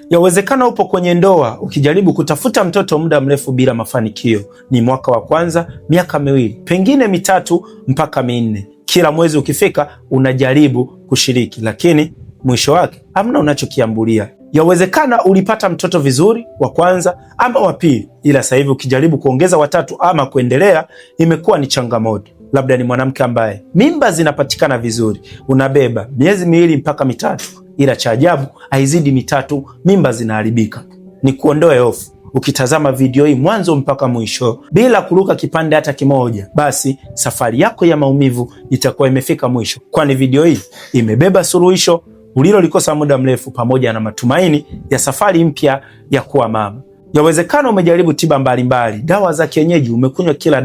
Yawezekana upo kwenye ndoa ukijaribu kutafuta mtoto muda mrefu bila mafanikio. Ni mwaka wa kwanza, miaka miwili, pengine mitatu mpaka minne. Kila mwezi ukifika unajaribu kushiriki, lakini mwisho wake hamna unachokiambulia. Yawezekana ulipata mtoto vizuri wa kwanza ama wa pili, ila sasa hivi ukijaribu kuongeza watatu ama kuendelea imekuwa ni changamoto. Labda ni mwanamke ambaye mimba zinapatikana vizuri, unabeba miezi miwili mpaka mitatu, ila cha ajabu haizidi mitatu mimba zinaharibika. Ni kuondoe hofu. Ukitazama video hii mwanzo mpaka mwisho bila kuruka kipande hata kimoja, basi safari yako ya maumivu itakuwa imefika mwisho, kwani video hii imebeba suluhisho ulilolikosa muda mrefu pamoja na matumaini ya safari mpya ya kuwa mama. Yawezekana umejaribu tiba mbalimbali, dawa za kienyeji umekunywa kila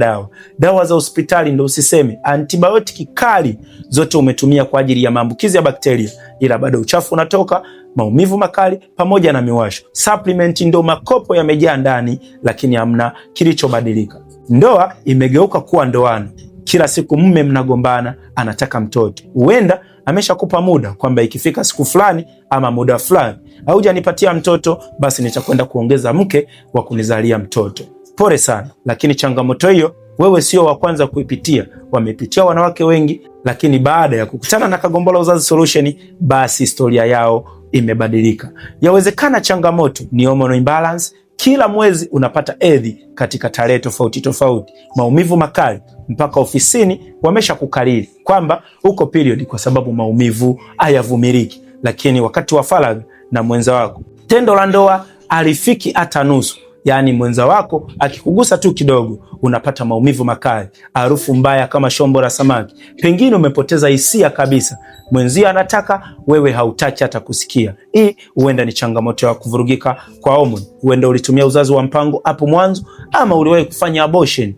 dawa za hospitali ndo usiseme, antibiotiki kali zote umetumia kwa ajili ya maambukizi ya bakteria, ila bado uchafu unatoka, maumivu makali pamoja na miwasho. Supplement ndo makopo yamejaa ndani, lakini hamna kilichobadilika. Ndoa imegeuka kuwa ndoano. Kila siku mume mnagombana, anataka mtoto. Huenda ameshakupa muda kwamba ikifika siku fulani ama muda fulani haujanipatia mtoto, basi nitakwenda kuongeza mke wa kunizalia mtoto. Pole sana, lakini changamoto hiyo wewe sio wa kwanza kuipitia. Wamepitia wanawake wengi, lakini baada ya kukutana na Kagombola Uzazi Solution, basi historia yao imebadilika. Yawezekana changamoto ni hormonal imbalance. Kila mwezi unapata hedhi katika tarehe tofauti tofauti, maumivu makali mpaka ofisini wamesha kukariri kwamba uko period kwa sababu maumivu hayavumiliki. Lakini wakati wa faragha na mwenza wako, tendo la ndoa alifiki hata nusu. Yaani mwenza wako akikugusa tu kidogo unapata maumivu makali, harufu mbaya kama shombo la samaki, pengine umepoteza hisia kabisa. Mwenzio anataka, wewe hautaki hata kusikia. Hii huenda ni changamoto ya kuvurugika kwa homoni. Huenda ulitumia uzazi wa mpango hapo mwanzo, ama uliwahi kufanya abortion.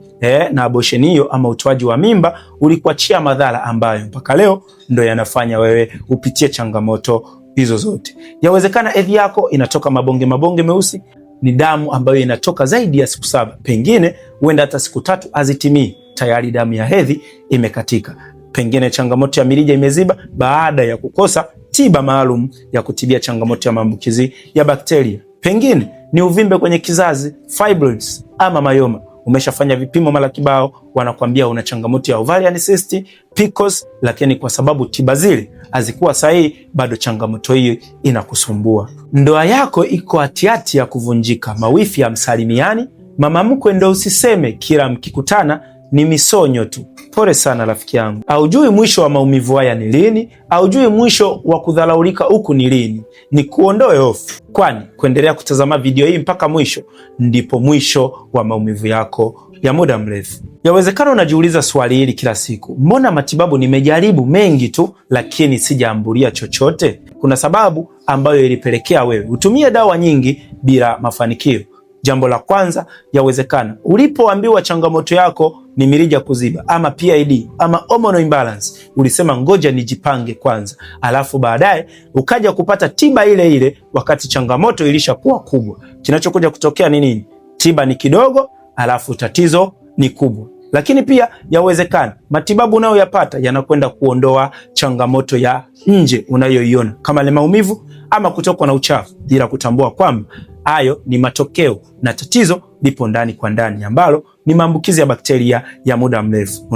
Na abortion hiyo ama utoaji wa mimba ulikuachia madhara ambayo mpaka leo ndo yanafanya wewe upitie changamoto hizo zote. Yawezekana hedhi yako inatoka mabonge meusi, ni damu ambayo inatoka zaidi ya siku 7, pengine huenda hata siku 3 hazitimii, tayari damu ya hedhi imekatika. Pengine changamoto ya mirija imeziba baada ya kukosa tiba maalum ya kutibia changamoto ya maambukizi ya bakteria. Pengine ni uvimbe kwenye kizazi, fibroids ama mayoma. Umeshafanya vipimo mara kibao, wanakuambia una changamoto ya ovarian cyst, PCOS, lakini kwa sababu tiba zile hazikuwa sahihi, bado changamoto hiyo inakusumbua. Ndoa yako iko hatihati ya kuvunjika, mawifi ya msalimiani, mama mkwe ndo usiseme, kila mkikutana ni misonyo tu. Pole sana rafiki yangu. Haujui mwisho wa maumivu haya ni lini, haujui mwisho wa kudharaulika huku ni lini. Ni kuondoe hofu, kwani kuendelea kutazama video hii mpaka mwisho ndipo mwisho wa maumivu yako ya muda mrefu. Yawezekana unajiuliza swali hili kila siku, mbona matibabu nimejaribu mengi tu lakini sijaambulia chochote? Kuna sababu ambayo ilipelekea wewe utumie dawa nyingi bila mafanikio. Jambo la kwanza, yawezekana ulipoambiwa changamoto yako ni mirija kuziba ama PID ama hormonal imbalance, ulisema ngoja nijipange kwanza, alafu baadaye ukaja kupata tiba ile ile wakati changamoto ilishakuwa kubwa. Kinachokuja kutokea ni nini? Tiba ni kidogo, alafu tatizo ni kubwa. Lakini pia yawezekana matibabu unayoyapata yanakwenda kuondoa changamoto ya nje unayoiona kama ile maumivu ama kutokwa na uchafu, bila kutambua kwamba hayo ni matokeo na tatizo lipo ndani kwa ndani, ambalo ni maambukizi ya bakteria ya muda mrefu.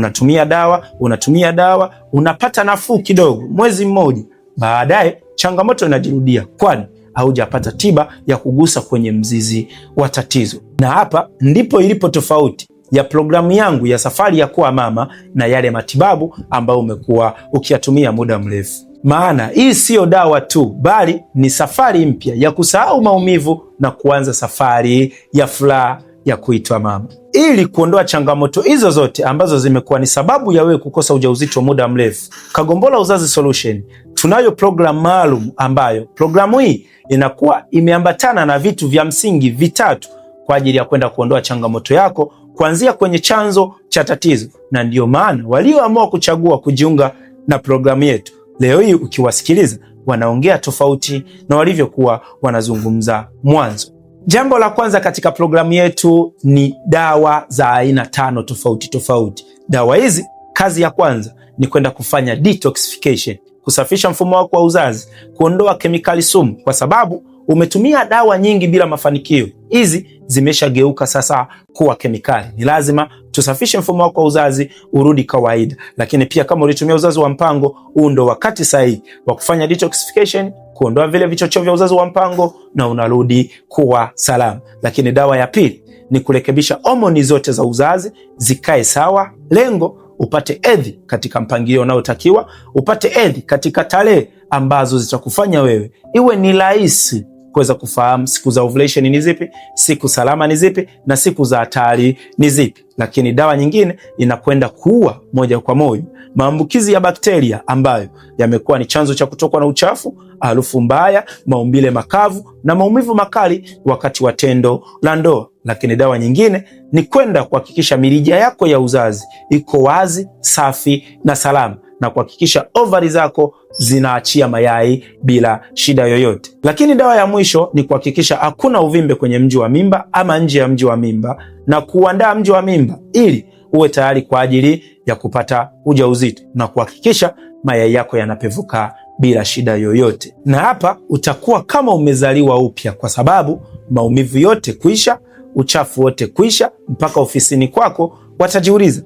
Unatumia dawa, unapata nafuu kidogo mwezi mmoja, baadaye changamoto inajirudia, kwani haujapata tiba ya kugusa kwenye mzizi wa tatizo. Na hapa ndipo ilipo tofauti ya programu yangu ya safari ya kuwa mama na yale matibabu ambayo umekuwa ukiyatumia muda mrefu. Maana hii siyo dawa tu, bali ni safari mpya ya kusahau maumivu na kuanza safari ya furaha ya kuitwa mama. Ili kuondoa changamoto hizo zote ambazo zimekuwa ni sababu ya wewe kukosa ujauzito muda mrefu, Kagombola Uzazi Solution tunayo programu maalum, ambayo programu hii inakuwa imeambatana na vitu vya msingi vitatu kwa ajili ya kwenda kuondoa changamoto yako kuanzia kwenye chanzo cha tatizo. Na ndiyo maana walioamua kuchagua kujiunga na programu yetu leo hii, ukiwasikiliza wanaongea tofauti na walivyokuwa wanazungumza mwanzo. Jambo la kwanza katika programu yetu ni dawa za aina 5 tofauti. Dawa hizi kazi ya kwanza ni kwenda kufanya detoxification, kusafisha mfumo wako wa uzazi, kuondoa kemikali sumu, kwa sababu umetumia dawa nyingi bila mafanikio, hizi zimeshageuka sasa kuwa kemikali. Ni lazima tusafishe mfumo wako wa uzazi urudi kawaida. Lakini pia kama ulitumia uzazi wa mpango, huu ndo wakati sahihi wa kufanya detoxification, kuondoa vile vichocheo vya uzazi wa mpango na unarudi kuwa salama. Lakini dawa ya pili ni kurekebisha homoni zote za uzazi zikae sawa. Lengo upate hedhi katika mpangilio unaotakiwa, upate hedhi katika tarehe ambazo zitakufanya wewe iwe ni rahisi kuweza kufahamu siku za ovulation ni zipi, siku salama ni zipi, na siku za hatari ni zipi. Lakini dawa nyingine inakwenda kuua moja kwa moja maambukizi ya bakteria ambayo yamekuwa ni chanzo cha kutokwa na uchafu, harufu mbaya, maumbile makavu na maumivu makali wakati wa tendo la ndoa. Lakini dawa nyingine ni kwenda kuhakikisha mirija yako ya uzazi iko wazi, safi na salama, na kuhakikisha ovari zako zinaachia mayai bila shida yoyote. Lakini dawa ya mwisho ni kuhakikisha hakuna uvimbe kwenye mji wa mimba ama nje ya mji wa mimba, na kuandaa mji wa mimba ili uwe tayari kwa ajili ya kupata ujauzito na kuhakikisha mayai yako yanapevuka bila shida yoyote. Na hapa utakuwa kama umezaliwa upya, kwa sababu maumivu yote kuisha, uchafu wote kuisha, mpaka ofisini kwako watajiuliza,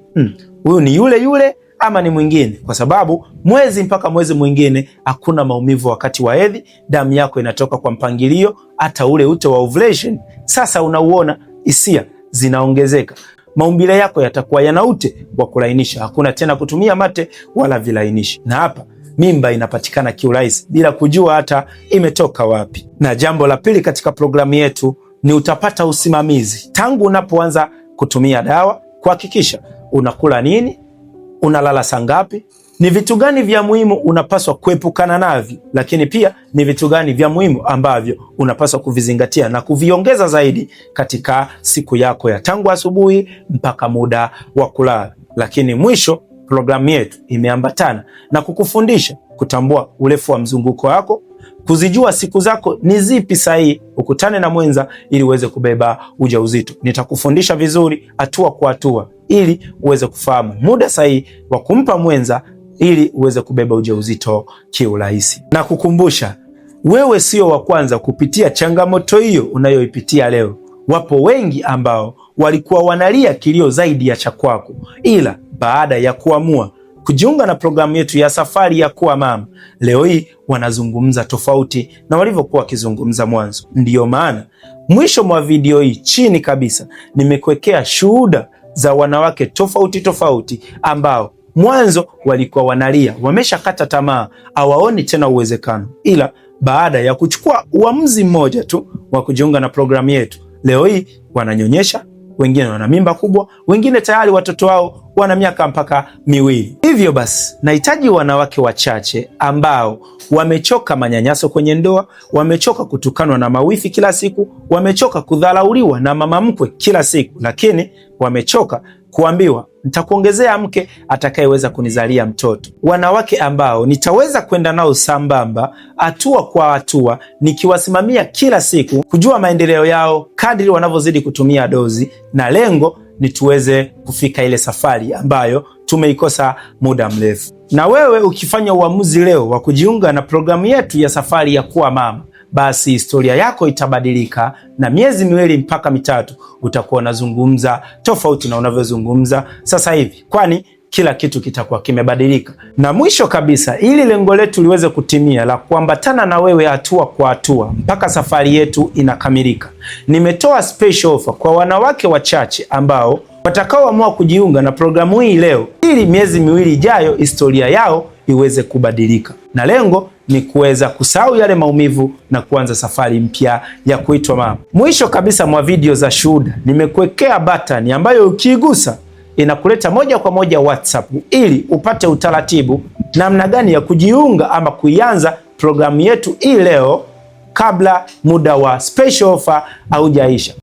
huyu ni yule yule ama ni mwingine? Kwa sababu mwezi mpaka mwezi mwingine hakuna maumivu wakati wa hedhi, damu yako inatoka kwa mpangilio, hata ule ute wa ovulation sasa unauona, hisia zinaongezeka, maumbile yako yatakuwa yana ute wa kulainisha, hakuna tena kutumia mate wala vilainishi, na hapa mimba inapatikana kiurahisi bila kujua hata imetoka wapi. Na jambo la pili katika programu yetu ni utapata usimamizi tangu unapoanza kutumia dawa, kuhakikisha unakula nini, unalala saa ngapi, ni vitu gani vya muhimu unapaswa kuepukana navyo, lakini pia ni vitu gani vya muhimu ambavyo unapaswa kuvizingatia na kuviongeza zaidi katika siku yako ya tangu asubuhi mpaka muda wa kulala. Lakini mwisho, programu yetu imeambatana na kukufundisha kutambua urefu wa mzunguko wako, kuzijua siku zako ni zipi sahihi ukutane na mwenza ili uweze kubeba ujauzito. Nitakufundisha vizuri hatua kwa hatua ili uweze kufahamu muda sahihi wa kumpa mwenza ili uweze kubeba ujauzito kiurahisi. Na kukumbusha, wewe sio wa kwanza kupitia changamoto hiyo unayoipitia leo. Wapo wengi ambao walikuwa wanalia kilio zaidi ya cha kwako, ila baada ya kuamua kujiunga na programu yetu ya Safari ya Kuwa Mama, leo hii wanazungumza tofauti na walivyokuwa wakizungumza mwanzo. Ndiyo maana mwisho mwa video hii chini kabisa nimekuwekea shuhuda za wanawake tofauti tofauti ambao mwanzo walikuwa wanalia, wameshakata tamaa, hawaoni tena uwezekano, ila baada ya kuchukua uamuzi mmoja tu wa kujiunga na programu yetu, leo hii wananyonyesha, wengine wana mimba kubwa, wengine tayari watoto wao wana miaka mpaka 2. Hivyo basi, nahitaji wanawake wachache ambao wamechoka manyanyaso kwenye ndoa, wamechoka kutukanwa na mawifi kila siku, wamechoka kudharauliwa na mama mkwe kila siku, lakini wamechoka kuambiwa nitakuongezea mke atakayeweza kunizalia mtoto. Wanawake ambao nitaweza kwenda nao sambamba hatua kwa hatua, nikiwasimamia kila siku kujua maendeleo yao kadri wanavyozidi kutumia dozi, na lengo ni tuweze kufika ile safari ambayo tumeikosa muda mrefu. Na wewe ukifanya uamuzi leo wa kujiunga na programu yetu ya Safari ya Kuwa Mama, basi historia yako itabadilika, na miezi 2 mpaka 3 utakuwa unazungumza tofauti na unavyozungumza sasa hivi, kwani kila kitu kitakuwa kimebadilika. Na mwisho kabisa, ili lengo letu liweze kutimia la kuambatana na wewe hatua kwa hatua mpaka safari yetu inakamilika, nimetoa special offer kwa wanawake wachache ambao watakaoamua kujiunga na programu hii leo, ili miezi 2 ijayo historia yao iweze kubadilika, na lengo ni kuweza kusahau yale maumivu na kuanza safari mpya ya kuitwa mama. Mwisho kabisa mwa video za shuhuda nimekuwekea button ambayo ukiigusa inakuleta moja kwa moja WhatsApp ili upate utaratibu namna gani ya kujiunga ama kuianza programu yetu hii leo kabla muda wa special offer haujaisha.